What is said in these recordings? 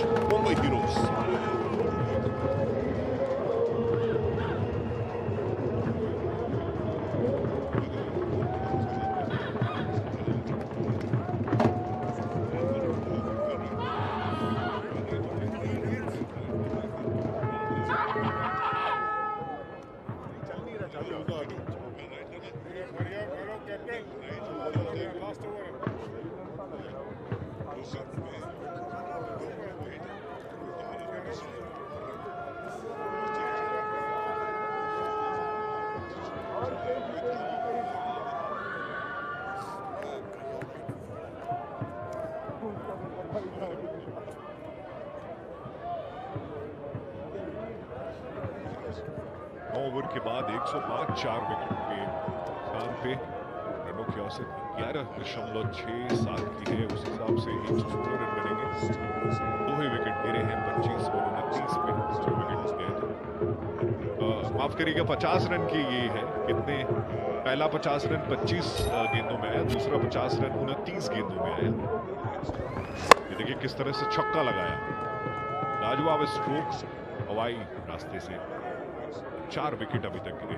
Mumbai heroes. Over के बाद 105 4 wicket के स्थान पे रनों की औसत 11.67 की है। उस हिसाब से 116 रन बनेंगे। 2 ही विकेट गिरे हैं 25 और 29 पे 6 विकेट गए थे। माफ करिएगा 50 रन की ये है। कितने पहला 50 रन 25 गेंदों में आया, दूसरा 50 रन 29 गेंदों में आया। ये देखिए किस तरह से छक्का लगाया। लाजवाब स्ट्रोक हवाई रास्ते से। 4 विकेट अभी तक गिरे।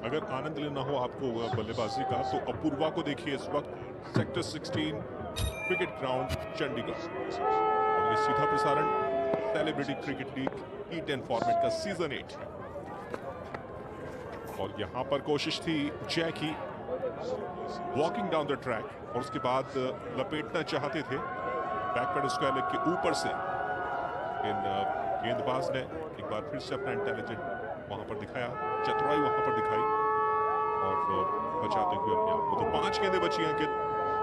अगर आनंद लेना हो आपको बल्लेबाजी का तो अपूर्वा को देखिए इस वक्त सेक्टर 16 क्रिकेट ग्राउंड चंडीगढ़, और ये सीधा प्रसारण celebrity cricket league T10 format का सीजन 8। और यहां पर कोशिश थी जय की वॉकिंग डाउन द ट्रैक और उसके बाद लपेटना चाहते थे बैकवर्ड स्क्वायर लेग के ऊपर से, इन गेंदबाज ने एक बार फिर से अपना इंटेलिजेंट वहां पर दिखाया, चतुराई वहां पर दिखाई और बचाते हुए अपने आप को। तो 5 गेंदें बची हैं कि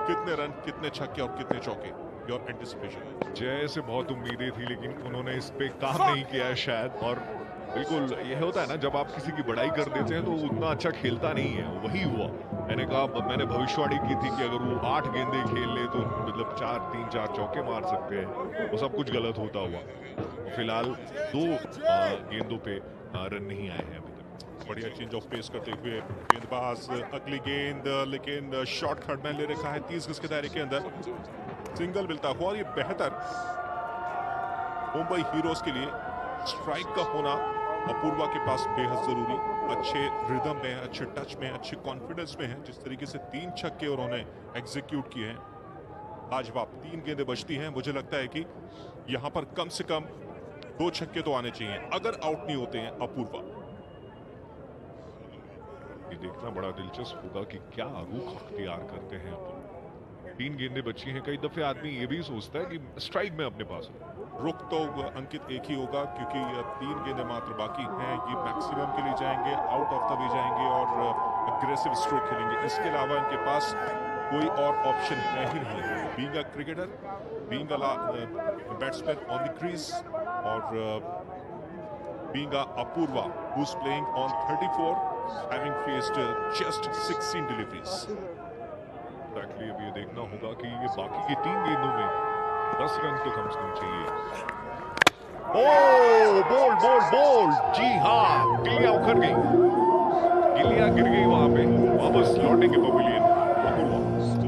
कितने रन, कितने छक्के और कितने चौके। Your anticipation? जय से बहुत उम्मीदें थी लेकिन उन्होंने इस पे काम नहीं किया है शायद। और बिल्कुल ये होता है ना, जब आप किसी की बड़ाई कर देते हैं तो उतना अच्छा खेलता नहीं है। वही हुआ। मैंने भविष्यवाणी की थी कि अगर वो 8 गेंदें खेल ले तो मतलब 3-4 चौके मार सकते हैं। वो सब कुछ गलत होता हुआ। फिलहाल 2 गेंदों पे रन नहीं आए हैं अभी तक। बढ़िया चेंज ऑफ पेस करते हुए गेंदबाज अगली गेंद, लेकिन शॉट थर्ड मैन ले रखा है 30 गज के दायरे के अंदर। सिंगल मिलता हुआ और ये बेहतर मुंबई हीरोज के लिए स्ट्राइक का होना अपूर्वा के पास बेहद जरूरी। अच्छे रिदम में, अच्छे टच में, अच्छे कॉन्फिडेंस में है। जिस तरीके से 3 छक्के उन्होंने एग्जीक्यूट किए हैं, लाजवाब। 3 गेंदें बचती हैं। मुझे लगता है कि यहां पर कम से कम 2 छक्के तो आने चाहिए अगर आउट नहीं होते हैं अपूर्वा। ये देखना बड़ा दिलचस्प होगा कि क्या रुख अख्तियार करते हैं अपूर्वा। 3 गेंदें बची हैं। कई दफे आदमी ये भी सोचता है कि स्ट्राइक में अपने पास है। रुख तो अंकित एक ही होगा क्योंकि 3 गेंदें मात्र बाकी हैं। ये मैक्सिमम के लिए जाएंगे, आउट ऑफ द वे जाएंगे और अग्रेसिव स्ट्रोक खेलेंगे। इसके अलावा इनके पास कोई और ऑप्शन है ही नहीं। Being a cricketer, being a batsman on the crease और being a Apurva who's playing on 34, having faced just 16 deliveries. Exactly, अब ये देखना होगा कि ये बाकी की 3 गेंदों में 10 रन तो कम से कम चाहिए। बोल जी हाँ, गिलिया उखड़ गई। गिलिया गिर गई वहां पे। वापस लौटेंगे पवेलियन अपूर्वा।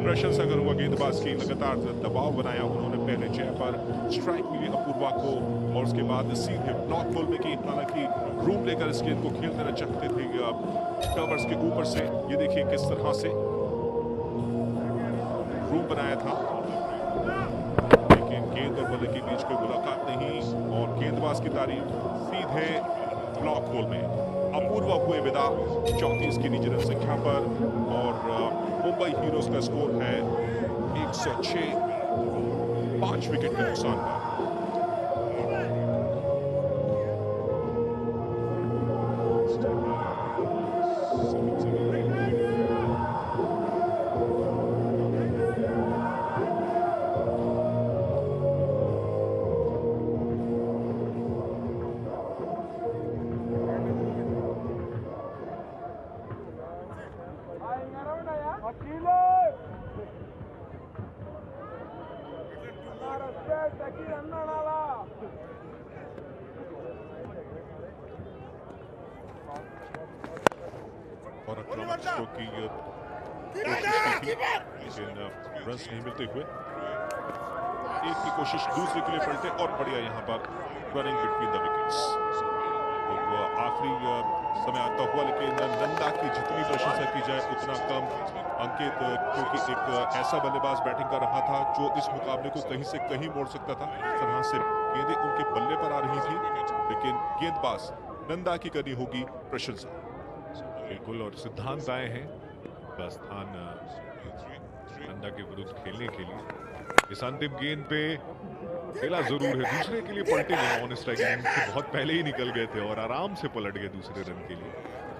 प्रशंसा करूंगा गेंदबाज की। लगातार दबाव बनाया उन्होंने पहले जय पर, स्ट्राइक मिली अपूर्वा को और उसके बाद सीधे ब्लॉक खोलने की, हालांकि रूम लेकर इस गेंद को खेल देना चाहते थे कवर्स के ऊपर से। ये देखिए किस तरह से रूम बनाया था, लेकिन गेंद और बल्ले के बीच कोई मुलाकात नहीं और गेंदबाज की तारीफ सीधे ब्लॉक होल में। अपूर्वा हुए विदा 34 की निजी रन संख्या पर और मुंबई हीरोज का स्कोर है 106, 5 विकेट के नुकसान पर। और आक्रामक स्ट्रोक की कोशिश की थी लेकिन रन्स नहीं मिलते हुए। एक की कोशिश दूसरे के लिए पलटे और बढ़िया यहाँ पर रनिंग बिटवीन द विकेट्स। तो आखिरी समय आता हुआ, लेकिन नंदा की जितनी प्रशंसा की जाए उतना कम। अंकित क्योंकि एक ऐसा बल्लेबाज बैटिंग कर रहा था जो इस मुकाबले को कहीं से कहीं मोड़ सकता था। इस तरह से गेंदें उनके बल्ले पर आ रही थी, लेकिन गेंदबाज नंदा की करनी होगी प्रशंसा। बिल्कुल, और सिद्धांत आए हैं का स्थान नंदा के विरुद्ध खेलने के लिए। इस अंतिम गेंद पे खेला जरूर है, दूसरे के लिए पलटे नहीं, ऑन स्ट्राइक से बहुत पहले ही निकल गए थे और आराम से पलट गए दूसरे रन के लिए।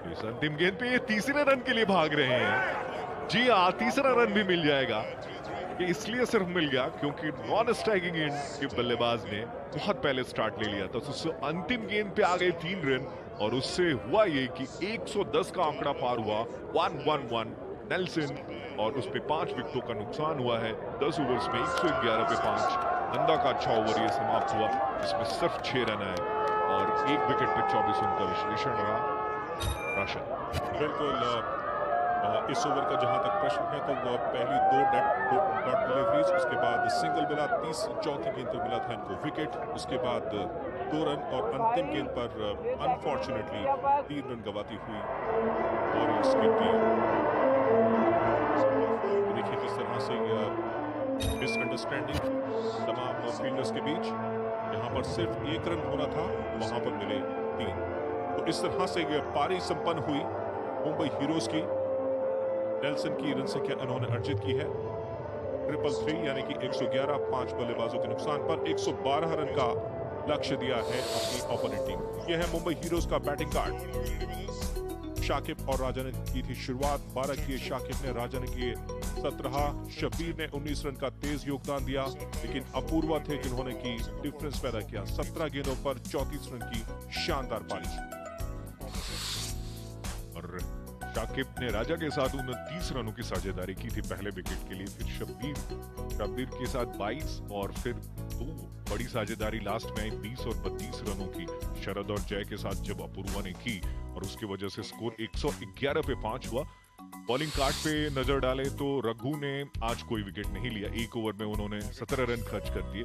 तो इस अंतिम गेंद पे ये तीसरे रन के लिए भाग रहे हैं। जी हाँ, तीसरा रन भी मिल जाएगा। ये इसलिए सिर्फ मिल गया क्योंकि नॉन स्ट्राइकिंग एंड के बल्लेबाज ने बहुत पहले स्टार्ट ले लिया था। तो उससे अंतिम गेंद पे आ गए 3 रन और उससे हुआ ये कि 110 का आंकड़ा पार हुआ। 111 नेल्सन, और उस पे 5 विकेटों का नुकसान हुआ है। 10 ओवर्स में 111 पे 5। नंदा का अच्छा ओवर ये समाप्त हुआ, जिसमें सिर्फ 6 रन आए और 1 विकेट पे 24 रन का विश्लेषण रहा। राशन बिल्कुल, इस ओवर का जहां तक प्रश्न है तो वो पहली 2 डॉट डिलीवरीज, उसके बाद सिंगल मिला, चौथी गेंद पर मिला था इनको विकेट, उसके बाद 2 रन और अंतिम गेंद पर अनफॉर्चुनेटली 3 रन गवाती हुई वॉरियर्स की टीम। देखिए किस तरह से मिसअंडरस्टैंडिंग तमाम फील्डर्स के बीच। यहाँ पर सिर्फ 1 रन होना था, वहां पर मिले 3। तो इस तरह से पारी संपन्न हुई मुंबई हीरोज की। नेल्सन की रन संख्या इन्होंने अर्जित की है 333, यानी कि 111। 5 बल्लेबाजों के नुकसान पर 112 रन का लक्ष्य दिया है अपनी ओपोनेंट टीम। यह है मुंबई हीरोज का बैटिंग कार्ड। शाकिब और राजा ने की थी शुरुआत। 12 किए शाकिब ने, राजा ने किए 17, शब्बीर ने 19 रन का तेज योगदान दिया, लेकिन अपूर्वा थे जिन्होंने की डिफरेंस पैदा किया। 17 गेंदों पर 34 रन की शानदार पारी। और शाकिब ने राजा के साथ 29 रनों की साझेदारी की थी पहले विकेट के लिए। फिर शब्बीर के साथ 22 और फिर 2 बड़ी साझेदारी लास्ट में आई 20 और 32 रनों की शरद और जय के साथ जब अपूर्वा ने की, और उसकी वजह से स्कोर 111 पे 5 हुआ। बॉलिंग कार्ड पे नजर डालें तो रघु ने आज कोई विकेट नहीं लिया। 1 ओवर में उन्होंने 17 रन खर्च कर दिए।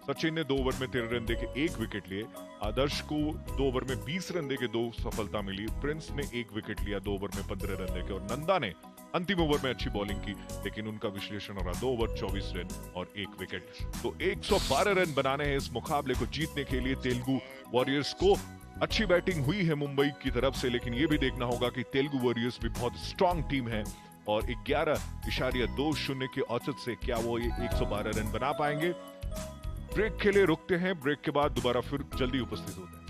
सचिन ने 2 ओवर में 13 रन देके 1 विकेट लिए। आदर्श को 2 ओवर में 20 रन देके 2 सफलता मिली। प्रिंस ने 1 विकेट लिया 2 ओवर में 15 रन देके, और नंदा ने अंतिम ओवर में अच्छी बॉलिंग की, लेकिन उनका विश्लेषण रहा 2 ओवर 24 रन और 1 विकेट। तो 112 रन बनाने हैं इस मुकाबले को जीतने के लिए तेलुगु वॉरियर्स को। अच्छी बैटिंग हुई है मुंबई की तरफ से, लेकिन यह भी देखना होगा कि तेलुगु वॉरियर्स भी बहुत स्ट्रांग टीम है और 11.20 के औसत से क्या वो ये 112 रन बना पाएंगे। ब्रेक के लिए रुकते हैं, ब्रेक के बाद दोबारा फिर जल्दी उपस्थित होते हैं।